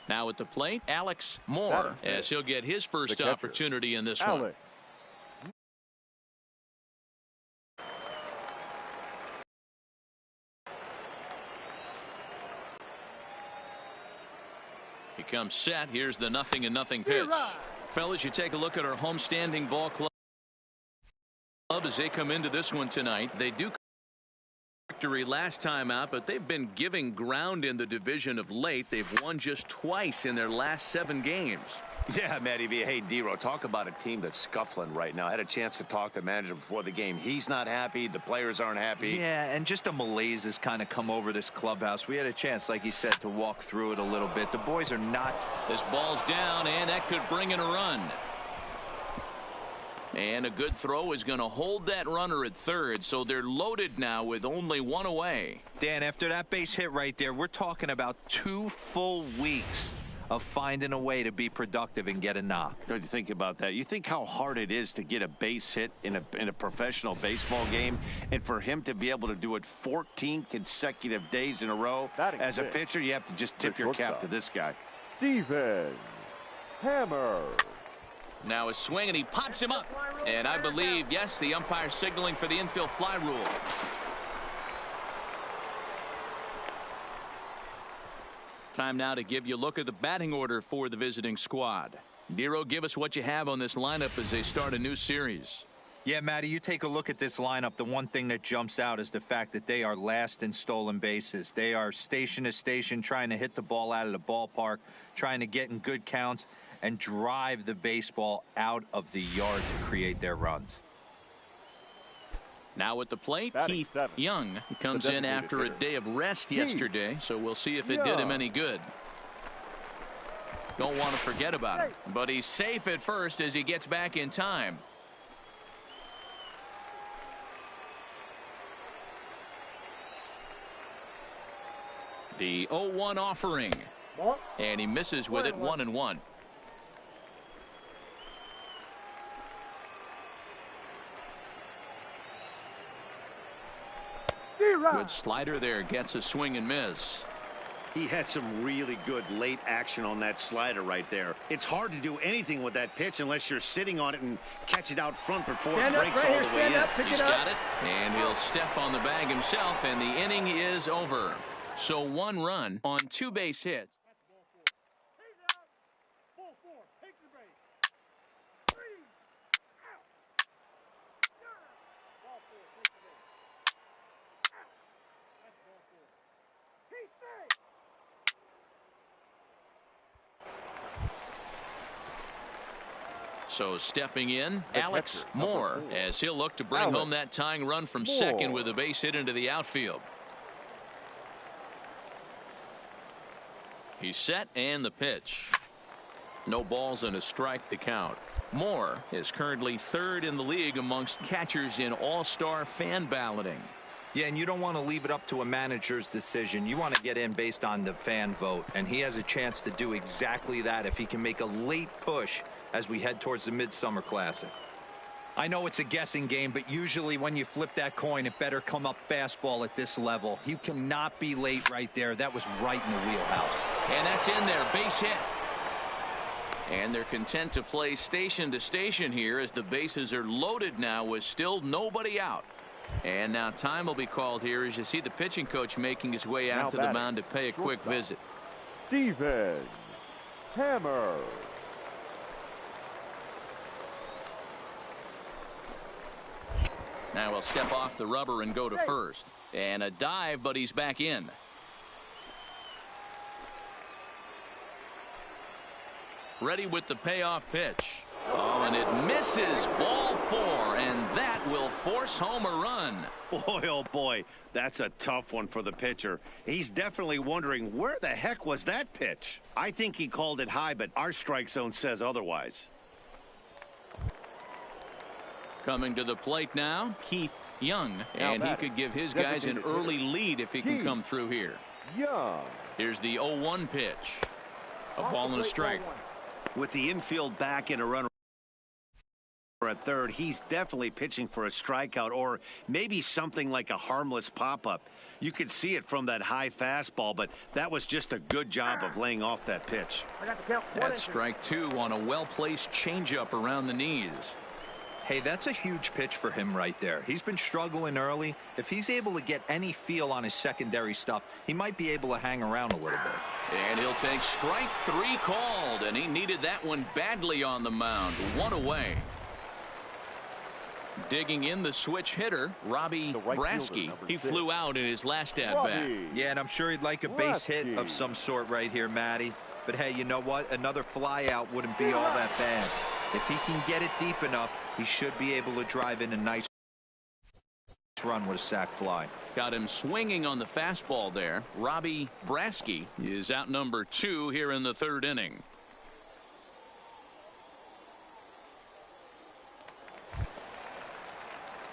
Now at the plate, Alex Moore, as he'll get his first opportunity in this one. He comes set. Here's the 0-0 pitch. Fellas, you take a look at our homestanding ball club as they come into this one tonight. They do victory last time out, but they've been giving ground in the division of late. They've won just twice in their last 7 games. Yeah, Matty V. Hey, D-Row, talk about a team that's scuffling right now. I had a chance to talk to the manager before the game. He's not happy. The players aren't happy. Yeah, and just a malaise has kind of come over this clubhouse. We had a chance, like he said, to walk through it a little bit. The boys are not. This ball's down, and that could bring in a run. And a good throw is going to hold that runner at third, so they're loaded now with only 1 away. Dan, after that base hit right there, we're talking about 2 full weeks of finding a way to be productive and get a knock. Don't you think about that? You think how hard it is to get a base hit in a professional baseball game, and for him to be able to do it 14 consecutive days in a row as a pitcher, you have to just tip your cap to this guy. Steven Hammer. Now a swing, and he pops him up. And I believe, yes, the umpire signaling for the infield fly rule. Time now to give you a look at the batting order for the visiting squad. Nero, give us what you have on this lineup as they start a new series. Yeah, Matty, you take a look at this lineup. The one thing that jumps out is the fact that they are last in stolen bases. They are station to station trying to hit the ball out of the ballpark, trying to get in good counts and drive the baseball out of the yard to create their runs. Now at the plate, Keith Young comes in after a day of rest yesterday, so we'll see if it did him any good. Don't want to forget about him, but he's safe at first as he gets back in time. The 0-1 offering, and he misses with it 1-1. Good slider there, gets a swing and miss. He had some really good late action on that slider right there. It's hard to do anything with that pitch unless you're sitting on it and catch it out front before it breaks all the way in. He's got it, and he'll step on the bag himself, and the inning is over. So 1 run on 2 base hits. So stepping in, Alex Moore, as he'll look to bring home that tying run from second with a base hit into the outfield. He's set, and the pitch. No balls and a strike to count. Moore is currently 3rd in the league amongst catchers in all-star fan balloting. Yeah, and you don't want to leave it up to a manager's decision. You want to get in based on the fan vote, and he has a chance to do exactly that if he can make a late push as we head towards the Midsummer Classic. I know it's a guessing game, but usually when you flip that coin, it better come up fastball at this level. You cannot be late right there. That was right in the wheelhouse. And that's in there, base hit. And they're content to play station to station here as the bases are loaded now with still nobody out. And now time will be called here as you see the pitching coach making his way out to the mound to pay a quick visit. Steven Hammer. Now he'll step off the rubber and go to first. And a dive, but he's back in. Ready with the payoff pitch. Oh, and it misses. Ball 4, and that will force home a run. Boy, oh boy, that's a tough one for the pitcher. He's definitely wondering, where the heck was that pitch? I think he called it high, but our strike zone says otherwise. Coming to the plate now, Keith Young, and he could give his guys an early lead if he can come through here. Here's the 0-1 pitch. A ball and a strike. With the infield back and a runner at third, he's definitely pitching for a strikeout or maybe something like a harmless pop-up. You could see it from that high fastball, but that was just a good job of laying off that pitch. That's strike two on a well-placed changeup around the knees. Hey, that's a huge pitch for him right there. He's been struggling early. If he's able to get any feel on his secondary stuff, he might be able to hang around a little bit. And he'll take strike three called, and he needed that one badly on the mound. One away. Digging in the switch hitter, Robbie Brasky. He flew out in his last at-bat. Yeah, and I'm sure he'd like a base hit of some sort right here, Matty. But hey, you know what? Another fly out wouldn't be all that bad. If he can get it deep enough, he should be able to drive in a nice run with a sac fly. Got him swinging on the fastball there. Robbie Brasky is out number 2 here in the third inning.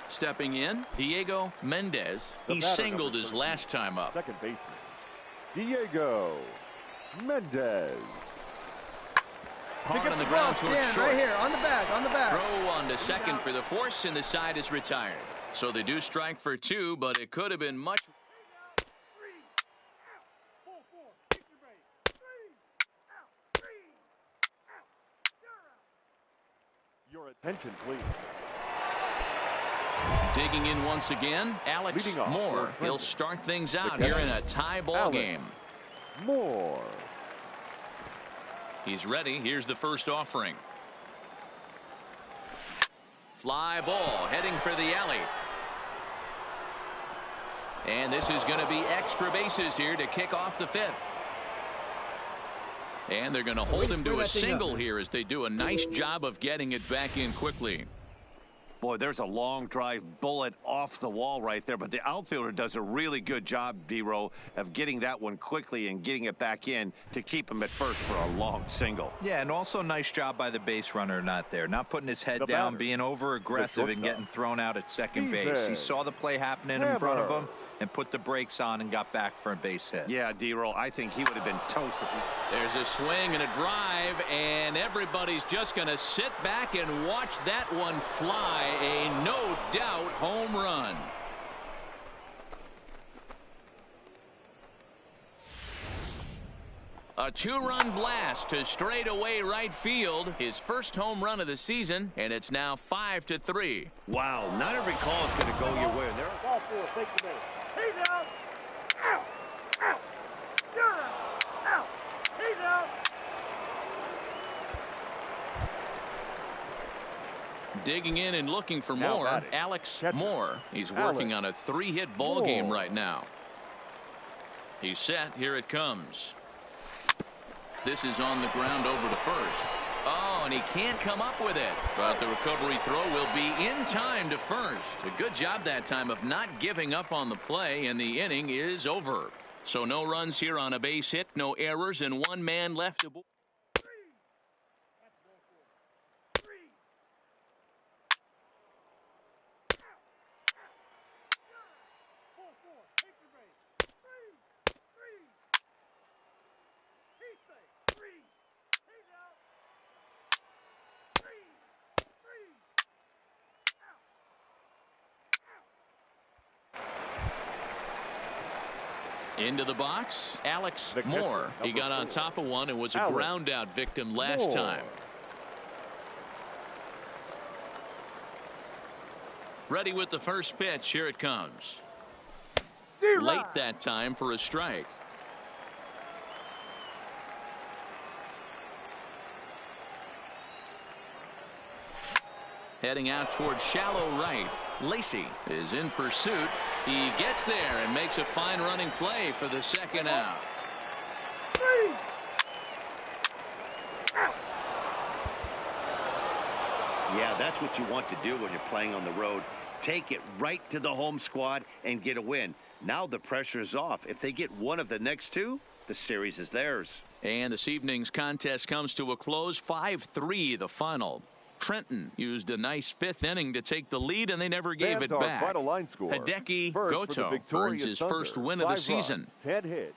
Stepping in, Diego Mendez. He singled his last time up. Second baseman, Diego Mendez. Hard on the ground towards short. Right here, on the back. Throw on to second for the force, and the side is retired. So they do strike for 2, but it could have been much. Your attention, please. Digging in once again, Alex Moore. He'll start things out here in a tie ball game. Moore. He's ready. Here's the first offering. Fly ball heading for the alley. And this is going to be extra bases here to kick off the 5th. And they're going to hold him to a single here as they do a nice job of getting it back in quickly. Boy, there's a long drive bullet off the wall right there, but the outfielder does a really good job, D-Row, of getting that one quickly and getting it back in to keep him at first for a long single. Yeah, and also nice job by the base runner not putting his head down, being over aggressive and getting thrown out at second base. He saw the play happening in front of him and put the brakes on and got back for a base hit. Yeah, D-Roll, I think he would have been toast. There's a swing and a drive, and everybody's just going to sit back and watch that one fly. A no doubt home run. A 2-run blast to straightaway right field. His first home run of the season, and it's now 5-3. Wow, not every call is going to go your way. Ball 4, take the base. He's out. Out. Out. You're out. Out. He's out. Digging in and looking for more, Alex Moore. He's working on a 3-hit ball game right now. He's set. Here it comes. This is on the ground over to first. Oh, and he can't come up with it. But the recovery throw will be in time to first. A good job that time of not giving up on the play, and the inning is over. So no runs here on a base hit, no errors, and 1 man left to board. Into the box, Alex Moore. He got on top of one and was a ground out victim last time. Ready with the first pitch. Here it comes. Late that time for a strike. Heading out towards shallow right. Lacey is in pursuit. He gets there and makes a fine running play for the second out. Yeah, that's what you want to do when you're playing on the road. Take it right to the home squad and get a win. Now the pressure is off. If they get one of the next 2, the series is theirs. And this evening's contest comes to a close. 5-3 the final. Trenton used a nice 5th inning to take the lead, and they never gave it back. Hideki Goto earns his first win of the season. 10 hits.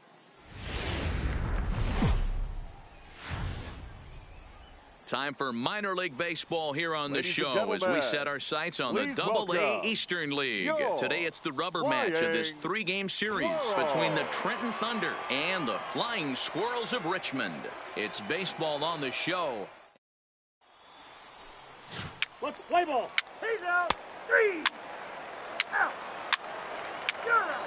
Time for minor league baseball here on the Ladies and show as we gentlemen, set our sights on the please Double-A welcome Eastern League. your Today it's the rubber match of this flying 3-game series between the Trenton Thunder and the Flying Squirrels of Richmond. It's baseball on the show. Let's play ball. He's out. 3 out. You're out.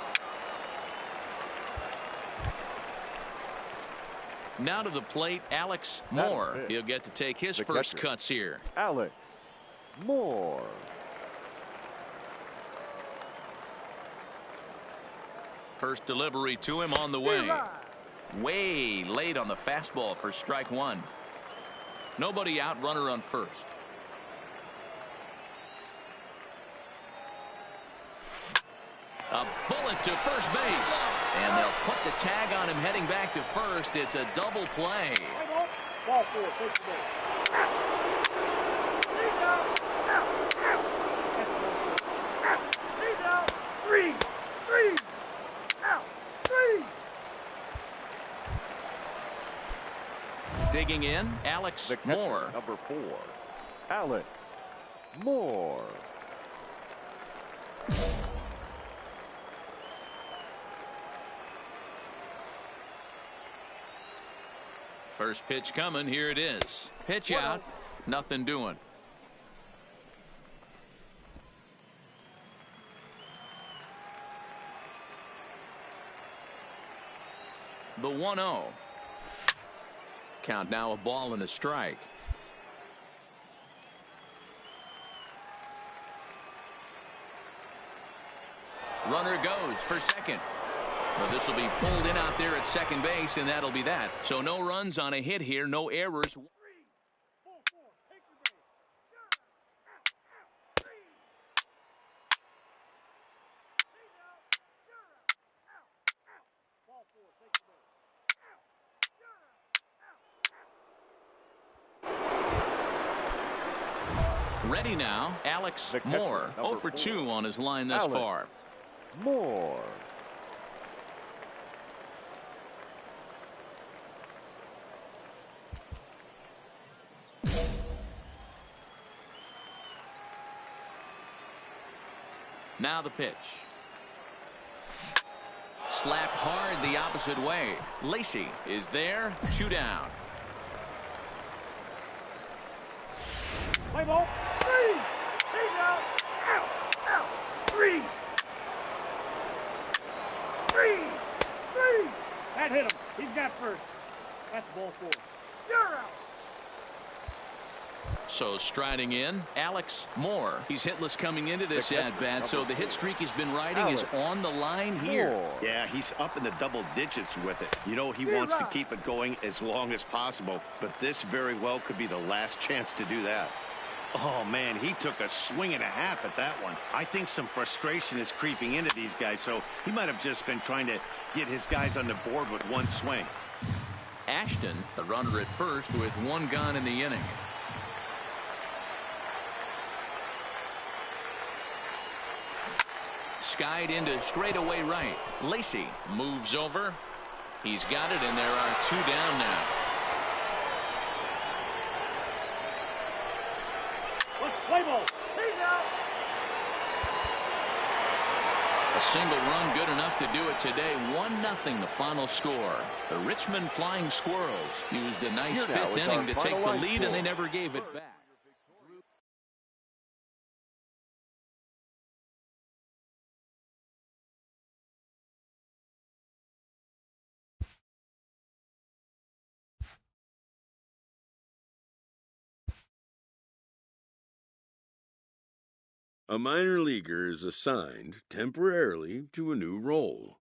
Now to the plate, Alex Moore. He'll get to take his first cuts here. Alex Moore. First delivery to him on the way. Way late on the fastball for strike one. Nobody out, runner on first. A bullet to first base. And they'll put the tag on him heading back to first. It's a double play. Ball 4, take the ball. He's out. Out. Out. He's out. 3. Out. 3. Digging in, Alex Moore. Number 4, Alex Moore. First pitch coming. Here it is. Pitch out. Nothing doing. The 1-0. Count now, a ball and a strike. Runner goes for second. Well, this will be pulled in out there at second base, and that'll be that. So no runs on a hit here, no errors. 3. Ball 4, take the base. You're out. Out. 3. He's out. You're out. Out. Ball 4, take the base. Out. You're out. Ready now, Alex Moore. 0 for 2 on his line thus far. Moore. Now the pitch. Slapped hard the opposite way. Lacey is there. 2 down. Play ball. 3. He's out. Out. Out. 3. 3. That hit him. He's got first. That's ball 4. You're out. So striding in, Alex Moore. He's hitless coming into this at-bat, so the hit streak he's been riding is on the line here. Yeah, he's up in the double digits with it. You know, he wants to keep it going as long as possible, but this very well could be the last chance to do that. Oh, man, he took a swing and a half at that one. I think some frustration is creeping into these guys, so he might have just been trying to get his guys on the board with one swing. Ashton, the runner at first with 1 gone in the inning. Skied into straightaway right. Lacey moves over. He's got it, and there are 2 down now. Let's play ball. He's out. A single run good enough to do it today. 1-0 the final score. The Richmond Flying Squirrels used a nice Here now 5th is inning our to take the finalized lead, and they score. never gave it back. A minor leaguer is assigned temporarily to a new role.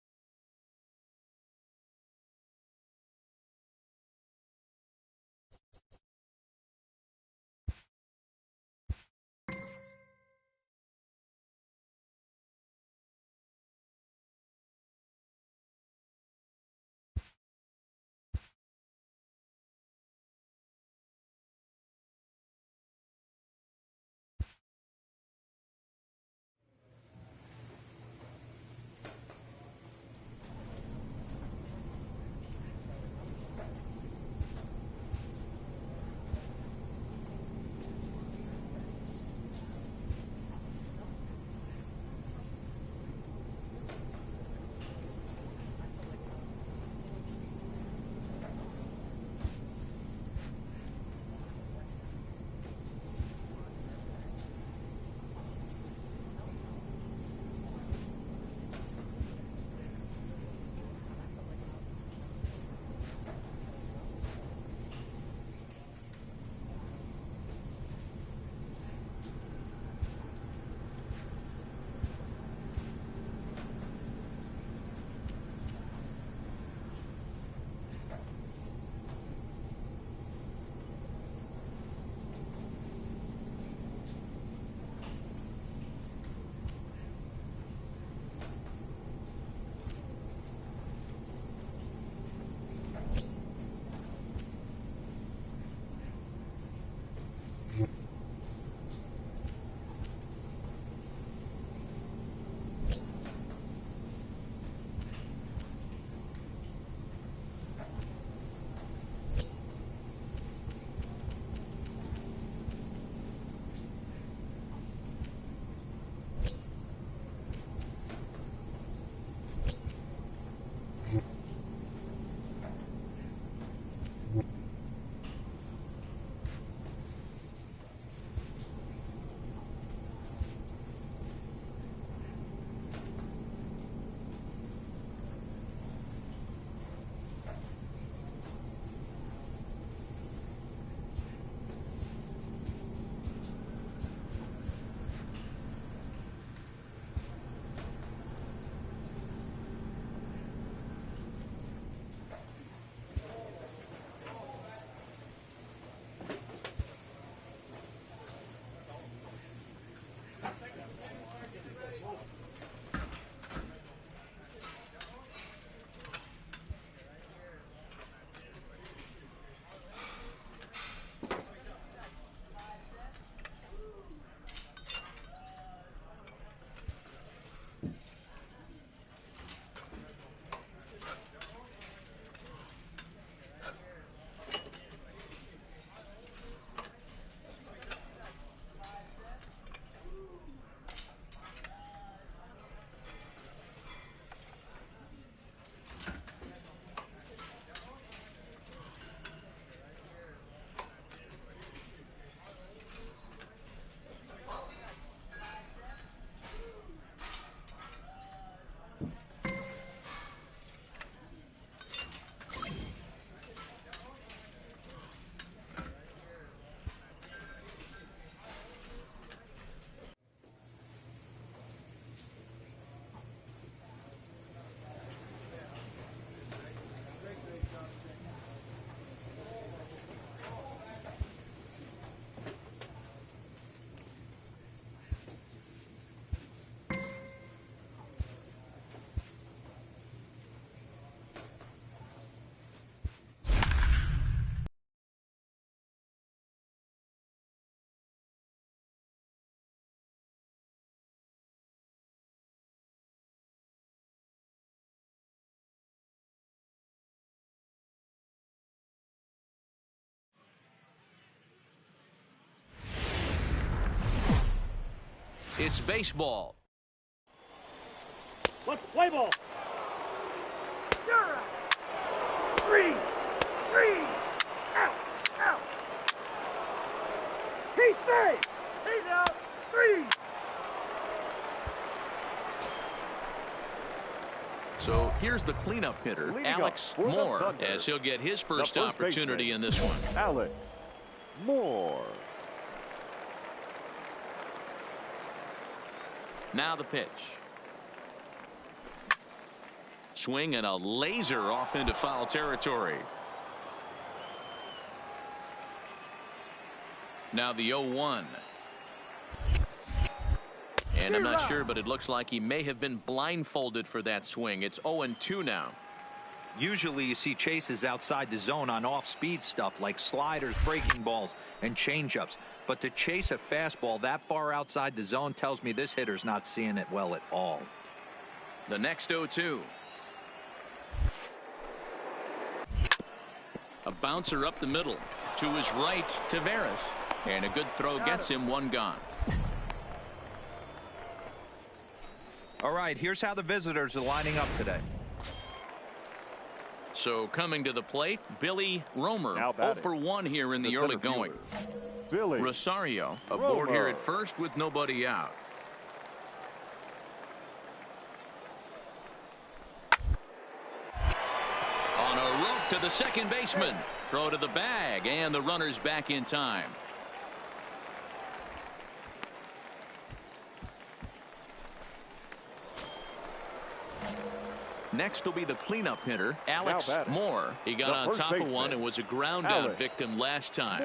It's baseball. Let's play ball. You're out. 3. Out. He's safe. He's out. 3. So here's the cleanup hitter, Alex Moore, as he'll get his first opportunity in this one. Alex Moore. Now the pitch. Swing and a laser off into foul territory. Now the 0-1. And I'm not sure, but it looks like he may have been blindfolded for that swing. It's 0-2 now. Usually you see chases outside the zone on off-speed stuff like sliders, breaking balls, and changeups. But to chase a fastball that far outside the zone tells me this hitter's not seeing it well at all. The next 0-2. A bouncer up the middle. To his right, Taveras. And a good throw gets him one gone. All right, here's how the visitors are lining up today. So coming to the plate, Billy Romer. 0 for 1 here in the early going. Billy Rosario aboard here at first with nobody out. On a rope to the second baseman. Throw to the bag, and the runner's back in time. Next will be the cleanup hitter, Alex Moore. He got on top of one and was a ground out victim last time. And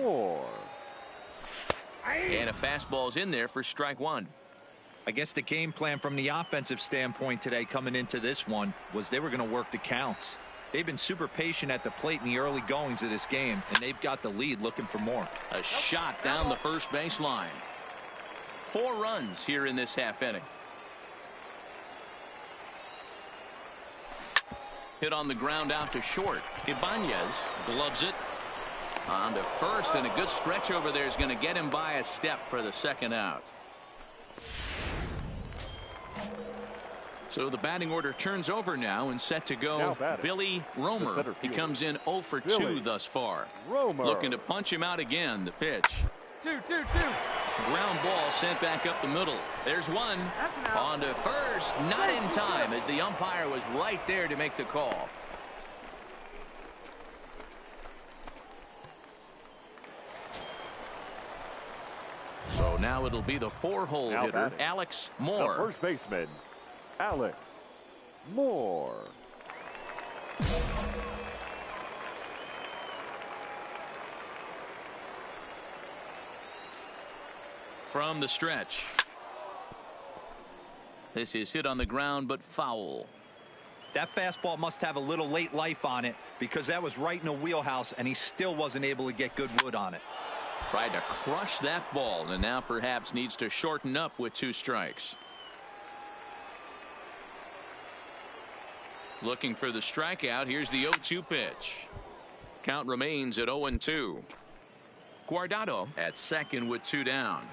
a fastball's in there for strike 1. I guess the game plan from the offensive standpoint today coming into this one was they were going to work the counts. They've been super patient at the plate in the early goings of this game, and they've got the lead looking for more. A shot down the first baseline. 4 runs here in this half inning. Hit on the ground out to short. Ibanez gloves it on to first, and a good stretch over there is going to get him by a step for the second out. So the batting order turns over now and set to go. Billy Romer. He comes in 0 for 2 thus far. Looking to punch him out again. The pitch. 2-2-2. Ground ball sent back up the middle. There's one. On to first. Not in time, as the umpire was right there to make the call. So now it'll be the 4-hole hitter, Alex Moore. The first baseman, Alex Moore. From the stretch. This is hit on the ground, but foul. That fastball must have a little late life on it, because that was right in the wheelhouse, and he still wasn't able to get good wood on it. Tried to crush that ball, and now perhaps needs to shorten up with 2 strikes. Looking for the strikeout. Here's the 0-2 pitch. Count remains at 0-2. Guardado at second with 2 down.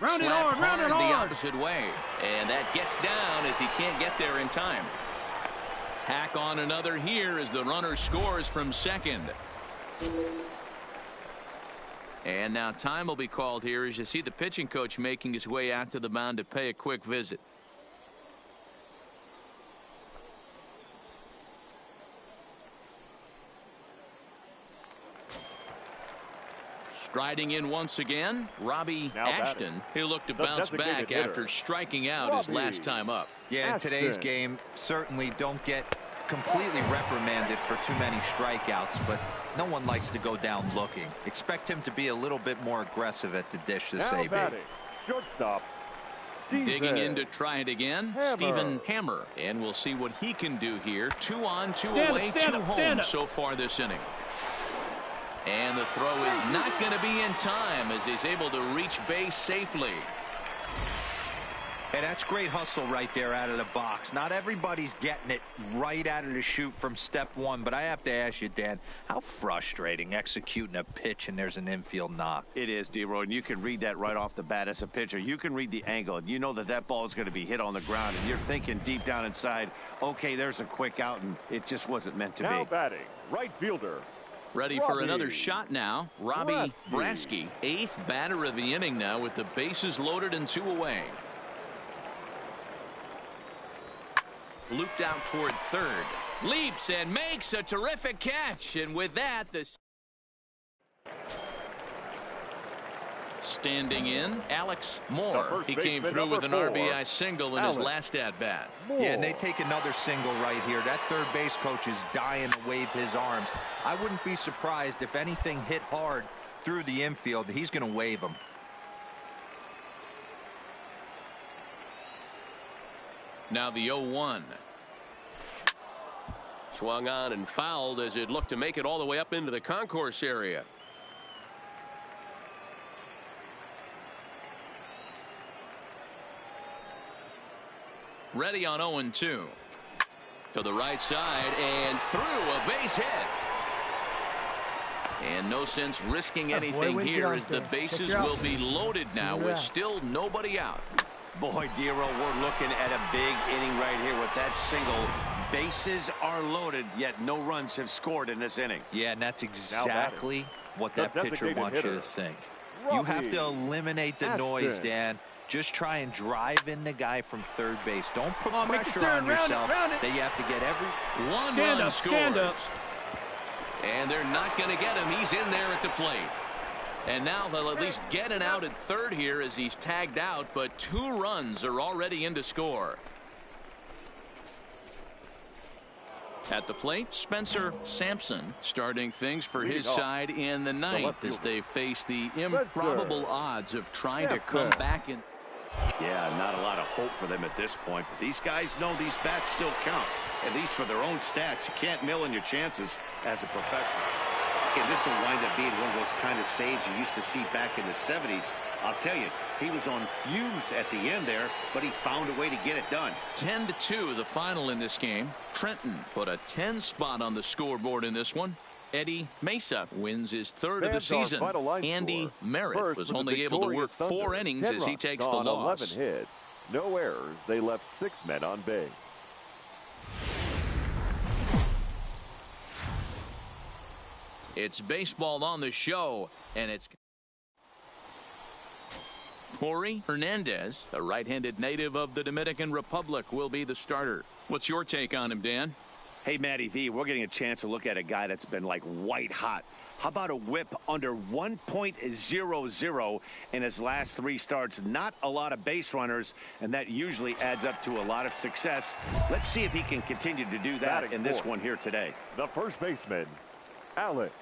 Round it Slap hard, hard the opposite way, and that gets down as he can't get there in time. Tack on another here as the runner scores from second. And now time will be called here as you see the pitching coach making his way out to the mound to pay a quick visit. Striding in once again, Robbie Ashton. He'll look to bounce back after striking out his last time up. Yeah, in today's game, certainly don't get completely reprimanded for too many strikeouts, but no one likes to go down looking. Expect him to be a little bit more aggressive at the dish this AB. Shortstop. Digging in to try it again, Stephen Hammer. And we'll see what he can do here. 2 on, 2 away, 2 home so far this inning. And the throw is not going to be in time as he's able to reach base safely. Hey, that's great hustle right there out of the box. Not everybody's getting it right out of the chute from step one, but I have to ask you, Dan, how frustrating executing a pitch and there's an infield knock. It is, D-Roy, and you can read that right off the bat as a pitcher. You can read the angle, and you know that that ball is going to be hit on the ground, and you're thinking deep down inside, okay, there's a quick out, and it just wasn't meant to be. Now batting, right fielder. Ready for another shot now. Robbie Brasky, 8th batter of the inning now with the bases loaded and 2 away. Looped out toward third. Leaps and makes a terrific catch. And with that, the standing in, Alex Moore. He came through with an RBI single in his last at-bat. Yeah, and they take another single right here. That third base coach is dying to wave his arms. I wouldn't be surprised if anything hit hard through the infield. He's going to wave them. Now the 0-1. Swung on and fouled as it looked to make it all the way up into the concourse area. Ready on 0-2. To the right side and through a base hit. And no sense risking anything here as the bases will be loaded now with still nobody out. Boy, Dero, we're looking at a big inning right here with that single. Bases are loaded, yet no runs have scored in this inning. Yeah, and that's exactly what that pitcher wants you to think. You have to eliminate the noise, Dan. Just try and drive in the guy from third base. Don't put pressure on yourself that you have to get every one run scores. And they're not going to get him. He's in there at the plate. And now they'll at least get an out at third here as he's tagged out, but 2 runs are already in to score. At the plate, Spencer Sampson starting things for his side in the 9th as they face the improbable odds of trying to come back in. Yeah, not a lot of hope for them at this point, but these guys know these bats still count, at least for their own stats. You can't mill in your chances as a professional. And this will wind up being one of those kind of saves you used to see back in the 70s. I'll tell you, he was on fumes at the end there, but he found a way to get it done. 10-2 the final in this game. Trenton put a 10 spot on the scoreboard in this one. Eddie Mesa wins his 3rd of the season. Andy Merritt was only able to work 4 innings as he takes the loss. 11 hits, no errors. They left 6 men on base. It's baseball on the show, and it's Corey Hernandez, a right-handed native of the Dominican Republic, will be the starter. What's your take on him, Dan? Hey, Matty V, we're getting a chance to look at a guy that's been like white hot. How about a whip under 1.00 in his last 3 starts? Not a lot of base runners, and that usually adds up to a lot of success. Let's see if he can continue to do that in this one here today. The first baseman, Alex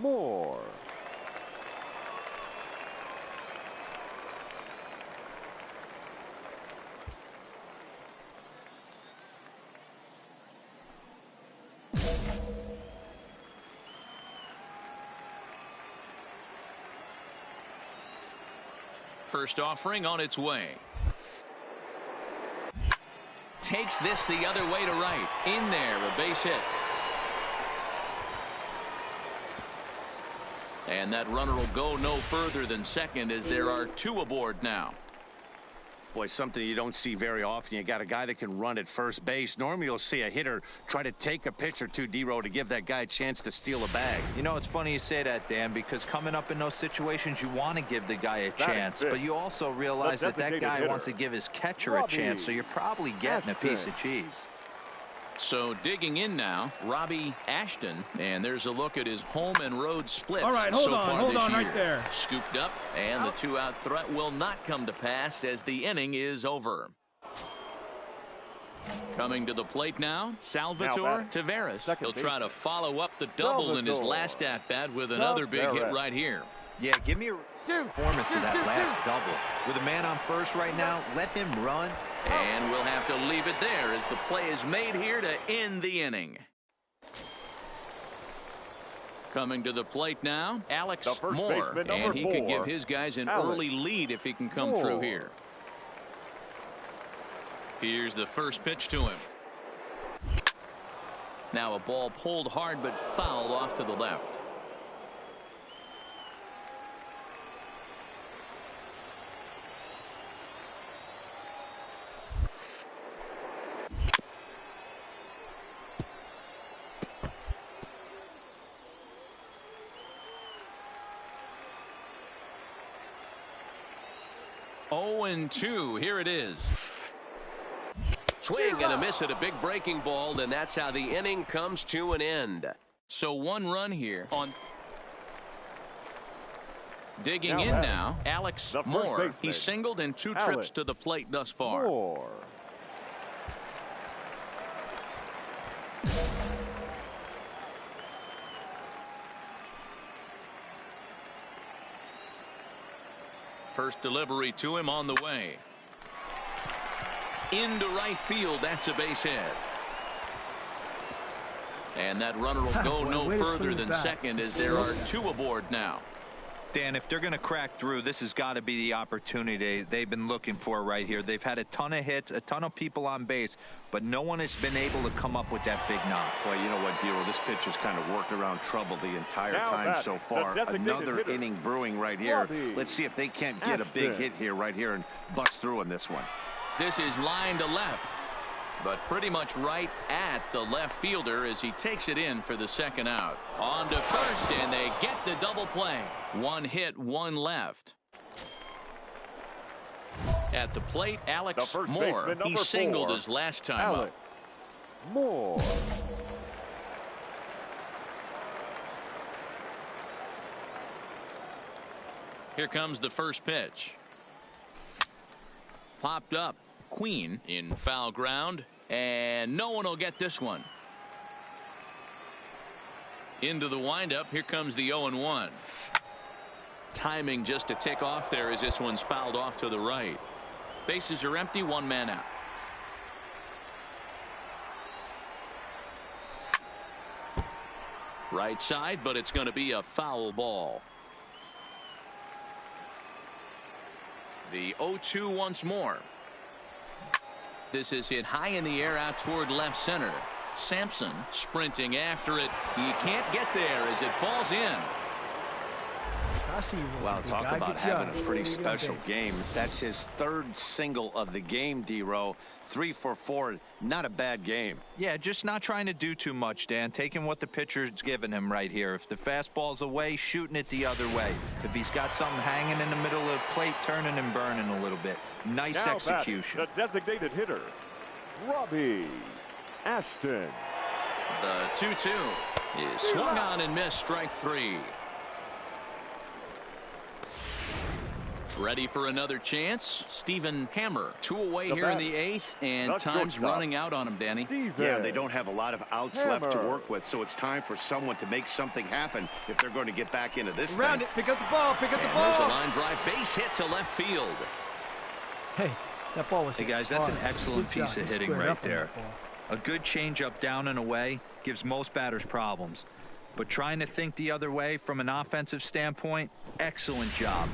Moore. First offering on its way. Takes this the other way to right. In there, a base hit. And that runner will go no further than second as there are 2 aboard now. Boy, something you don't see very often. You got a guy that can run at first base. Normally you'll see a hitter try to take a pitch or 2, D-Row, to give that guy a chance to steal a bag. You know, it's funny you say that, Dan, because coming up in those situations, you want to give the guy a chance, but you also realize that that guy wants to give his catcher a chance, so you're probably getting a piece of cheese. So digging in now, Robbie Ashton, and there's a look at his home and road splits so far this year. Right there. Scooped up, and the 2-out threat will not come to pass as the inning is over. Coming to the plate now, Salvatore Taveras. He'll try to follow up the double in his last at-bat with another big hit right here. Yeah, give me a performance of that last double. With a man on first right now, let him run. And we'll have to leave it there as the play is made here to end the inning. Coming to the plate now, Alex Moore. And he could give his guys an early lead if he can come through here. Here's the first pitch to him. Now a ball pulled hard but fouled off to the left. Oh, 0-2. Here it is. Swing and a miss at a big breaking ball, and that's how the inning comes to an end. So 1 run here on. Digging in now, Alex Moore. He singled in 2 trips to the plate thus far. Moore. First delivery to him on the way. Into right field. That's a base hit. And that runner will go no further than second as there are 2 aboard now. Dan, if they're going to crack through, this has got to be the opportunity they've been looking for right here. They've had a ton of hits, a ton of people on base, but no one has been able to come up with that big knock. Well, you know what, Dero, this pitch has kind of worked around trouble the entire time so far. Another inning brewing right here. Let's see if they can't get a big hit here right here and bust through in this one. This is line to left, but pretty much right at the left fielder as he takes it in for the second out. On to first, and they get the double play. 1 hit, 1 left. At the plate, Alex Moore. He singled his last time up. Moore. Here comes the first pitch. Popped up. Queen in foul ground, and no one will get this one. Into the windup. Here comes the 0-1. Timing just to tick off there as this one's fouled off to the right. Bases are empty, 1 man out. Right side, but it's going to be a foul ball. The 0-2 once more. This is hit high in the air out toward left center. Sampson sprinting after it. He can't get there as it falls in. Wow, talk about having a pretty special game. That's his 3rd single of the game, D-Row. 3 for 4. Not a bad game. Yeah, just not trying to do too much, Dan. Taking what the pitcher's given him right here. If the fastball's away, shooting it the other way. If he's got something hanging in the middle of the plate, turning and burning a little bit. Nice execution. The designated hitter, Robbie Ashton. The 2-2 is swung on and missed. Strike 3. Ready for another chance. Stephen Hammer. 2 away here in the 8th, and time's running out on him, Danny. Yeah, they don't have a lot of outs left to work with, so it's time for someone to make something happen if they're going to get back into this Around it. Pick up the ball. Pick up the ball. There's a line drive. Base hit to left field. Hey, that ball was Hey, guys, that's an excellent piece of hitting right there. A good changeup down and away gives most batters problems. But trying to think the other way from an offensive standpoint, excellent job.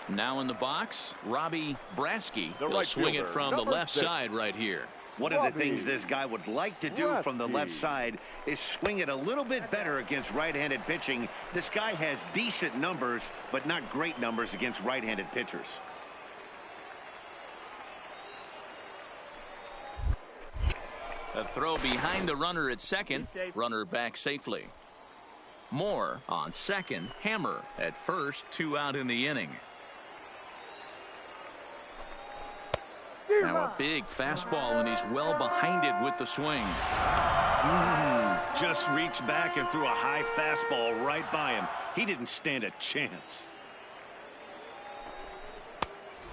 Now in the box, Robbie Brasky. The He'll right swing fielder, it from the number left 6. side right here. One of the things this guy would like to do from the left side is swing it a little bit better against right-handed pitching. This guy has decent numbers, but not great numbers against right-handed pitchers. A throw behind the runner at second. Runner back safely. Moore on second. Hammer at first. 2 out in the inning. Now a big fastball, and he's well behind it with the swing. Just reached back and threw a high fastball right by him. He didn't stand a chance.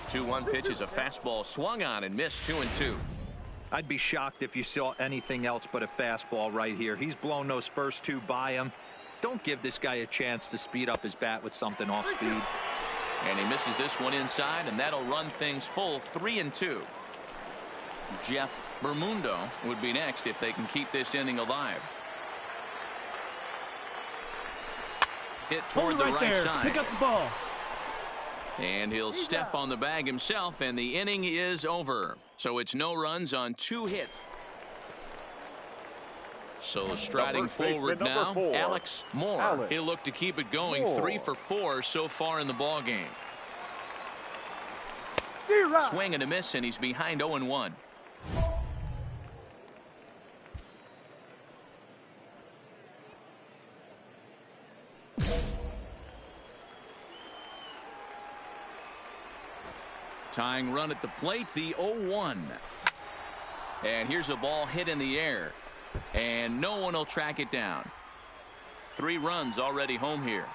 2-1 pitch is a fastball swung on and missed. 2-2. I'd be shocked if you saw anything else but a fastball right here. He's blown those first 2 by him. Don't give this guy a chance to speed up his bat with something off speed. And he misses this one inside, and that'll run things full. 3-2. Jeff Bermundo would be next if they can keep this inning alive. Hit toward the right side. Pick up the ball. And he'll step on the bag himself, and the inning is over. So it's no runs on 2 hits. So striding forward now, Alex Moore. He'll look to keep it going. 3 for 4 so far in the ball game. Swing and a miss, and he's behind 0-1. Tying run at the plate, the 0-1. And here's a ball hit in the air. And no one will track it down. 3 runs already home here.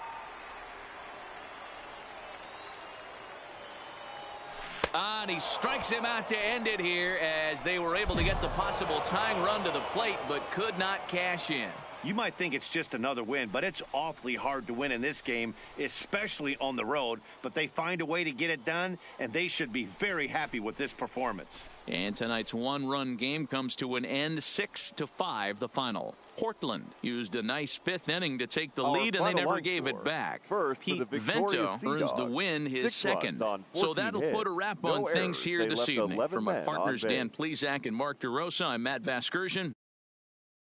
And he strikes him out to end it here as they were able to get the possible tying run to the plate but could not cash in. You might think it's just another win, but it's awfully hard to win in this game, especially on the road. But they find a way to get it done, and they should be very happy with this performance. And tonight's 1-run game comes to an end, 6-5 the final. Portland used a nice 5th inning to take the lead, and they never gave it back. Pete Vento earns the win, his 2nd. So that'll put a wrap on things here this evening. For my partners Dan Plesac and Mark DeRosa, I'm Matt Vasgersian.